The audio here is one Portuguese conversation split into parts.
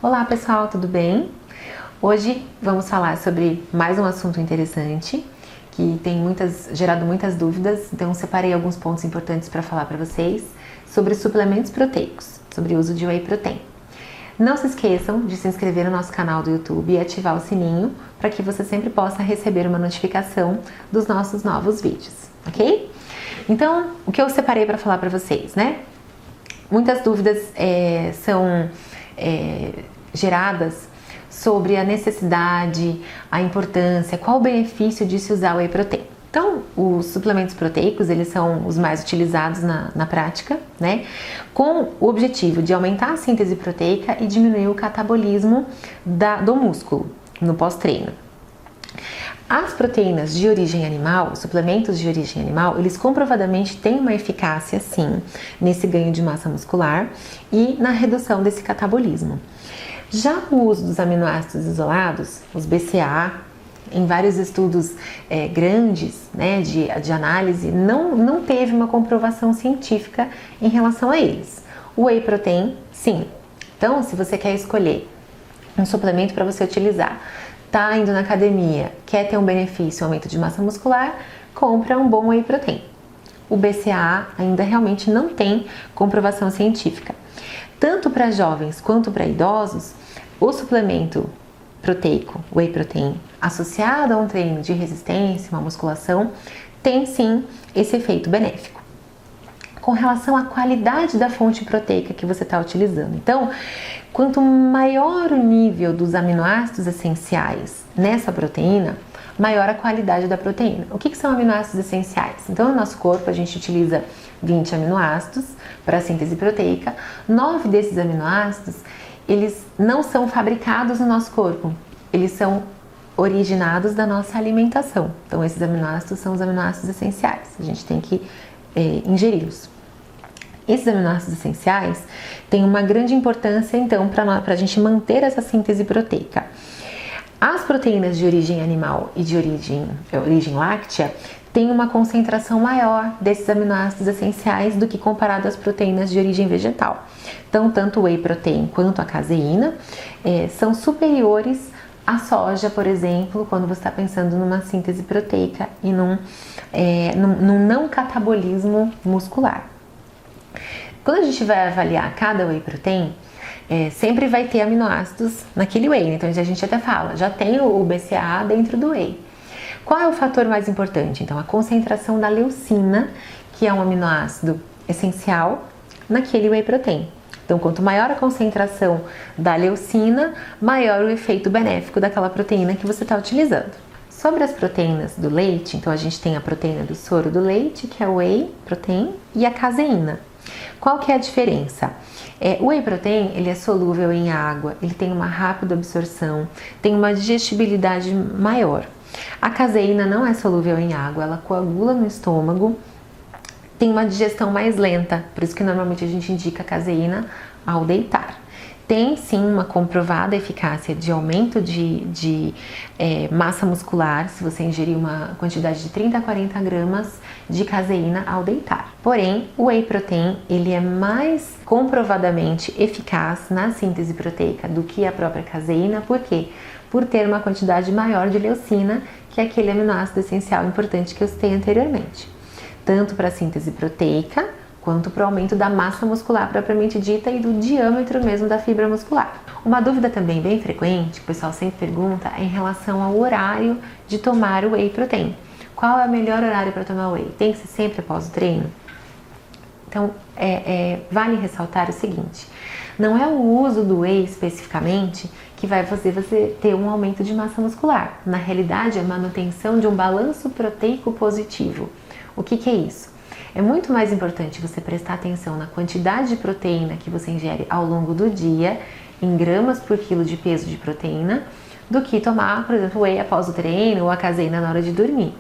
Olá pessoal, tudo bem? Hoje vamos falar sobre mais um assunto interessante que tem gerado muitas dúvidas, então separei alguns pontos importantes para falar para vocês sobre suplementos proteicos, sobre o uso de Whey Protein. Não se esqueçam de se inscrever no nosso canal do YouTube e ativar o sininho para que você sempre possa receber uma notificação dos nossos novos vídeos, ok? Então, o que eu separei para falar para vocês, né? Muitas dúvidas são geradas sobre a necessidade, a importância, qual o benefício de se usar o Whey Protein. Então, os suplementos proteicos, eles são os mais utilizados na prática, né? Com o objetivo de aumentar a síntese proteica e diminuir o catabolismo do músculo no pós-treino. As proteínas de origem animal, os suplementos de origem animal, eles comprovadamente têm uma eficácia, sim, nesse ganho de massa muscular e na redução desse catabolismo. Já o uso dos aminoácidos isolados, os BCAA, em vários estudos grandes, né, de análise, não teve uma comprovação científica em relação a eles. O Whey Protein, sim. Então, se você quer escolher um suplemento para você utilizar, tá indo na academia, quer ter um benefício, um aumento de massa muscular, compra um bom Whey Protein. O BCAA ainda realmente não tem comprovação científica. Tanto para jovens quanto para idosos, o suplemento proteico, Whey Protein, associado a um treino de resistência, uma musculação, tem sim esse efeito benéfico. Com relação à qualidade da fonte proteica que você está utilizando. Então, quanto maior o nível dos aminoácidos essenciais nessa proteína, maior a qualidade da proteína. O que são aminoácidos essenciais? Então, no nosso corpo, a gente utiliza 20 aminoácidos para a síntese proteica. 9 desses aminoácidos, eles não são fabricados no nosso corpo. Eles são originados da nossa alimentação. Então, esses aminoácidos são os aminoácidos essenciais. A gente tem que ingeri-los. Esses aminoácidos essenciais têm uma grande importância, então, para a gente manter essa síntese proteica. As proteínas de origem animal e de origem láctea têm uma concentração maior desses aminoácidos essenciais do que comparado às proteínas de origem vegetal. Então, tanto o Whey Protein quanto a caseína são superiores à soja, por exemplo, quando você está pensando numa síntese proteica e num não catabolismo muscular. Quando a gente vai avaliar cada Whey Protein, sempre vai ter aminoácidos naquele Whey. Então a gente até fala, já tem o BCAA dentro do Whey. Qual é o fator mais importante? Então a concentração da leucina, que é um aminoácido essencial naquele Whey Protein. Então quanto maior a concentração da leucina, maior o efeito benéfico daquela proteína que você está utilizando. Sobre as proteínas do leite, então a gente tem a proteína do soro do leite, que é o Whey Protein, e a caseína. Qual que é a diferença? O Whey Protein, ele é solúvel em água, ele tem uma rápida absorção, tem uma digestibilidade maior. A caseína não é solúvel em água, ela coagula no estômago, tem uma digestão mais lenta, por isso que normalmente a gente indica a caseína ao deitar. Tem sim uma comprovada eficácia de aumento de massa muscular se você ingerir uma quantidade de 30 a 40 gramas de caseína ao deitar. Porém, o Whey Protein ele é mais comprovadamente eficaz na síntese proteica do que a própria caseína. Por quê? Por ter uma quantidade maior de leucina, que é aquele aminoácido essencial importante que eu citei anteriormente. Tanto para a síntese proteica, quanto para o aumento da massa muscular propriamente dita e do diâmetro mesmo da fibra muscular. Uma dúvida também bem frequente, que o pessoal sempre pergunta, é em relação ao horário de tomar o Whey Protein. Qual é o melhor horário para tomar o Whey? Tem que ser sempre após o treino? Então, vale ressaltar o seguinte, não é o uso do Whey especificamente que vai fazer você ter um aumento de massa muscular. Na realidade, é a manutenção de um balanço proteico positivo. O que é isso? É muito mais importante você prestar atenção na quantidade de proteína que você ingere ao longo do dia, em gramas por quilo de peso de proteína, do que tomar, por exemplo, whey após o treino ou a caseína na hora de dormir.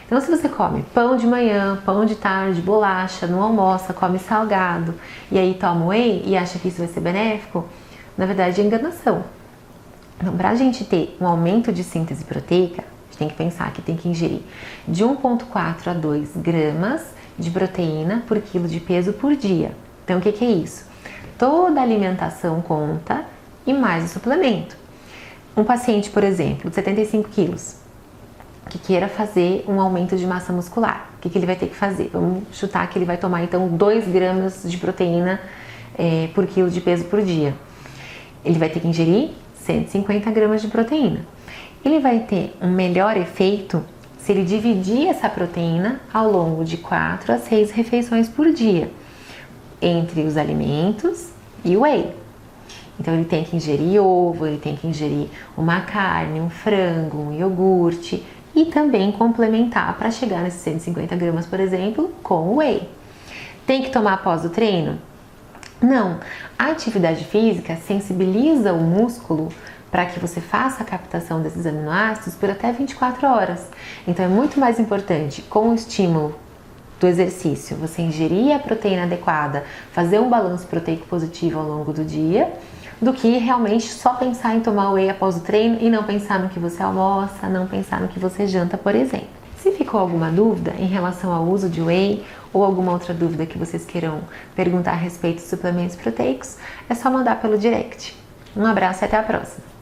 Então, se você come pão de manhã, pão de tarde, bolacha, não almoça, come salgado e aí toma whey e acha que isso vai ser benéfico, na verdade é enganação. Então, para a gente ter um aumento de síntese proteica, a gente tem que pensar que tem que ingerir de 1,4 a 2 gramas de proteína por quilo de peso por dia. Então, o que é isso? Toda alimentação conta e mais o suplemento. Um paciente, por exemplo, de 75 quilos, que queira fazer um aumento de massa muscular, o que ele vai ter que fazer? Vamos chutar que ele vai tomar então 2 gramas de proteína por quilo de peso por dia. Ele vai ter que ingerir 150 gramas de proteína. Ele vai ter um melhor efeito se ele dividir essa proteína ao longo de 4 a 6 refeições por dia, entre os alimentos e o whey. Então ele tem que ingerir ovo, ele tem que ingerir uma carne, um frango, um iogurte e também complementar para chegar nesses 150 gramas, por exemplo, com o whey. Tem que tomar após o treino? Não. A atividade física sensibiliza o músculo para que você faça a captação desses aminoácidos por até 24 horas. Então é muito mais importante, com o estímulo do exercício, você ingerir a proteína adequada, fazer um balanço proteico positivo ao longo do dia, do que realmente só pensar em tomar whey após o treino e não pensar no que você almoça, não pensar no que você janta, por exemplo. Se ficou alguma dúvida em relação ao uso de whey ou alguma outra dúvida que vocês queiram perguntar a respeito de suplementos proteicos, é só mandar pelo direct. Um abraço e até a próxima!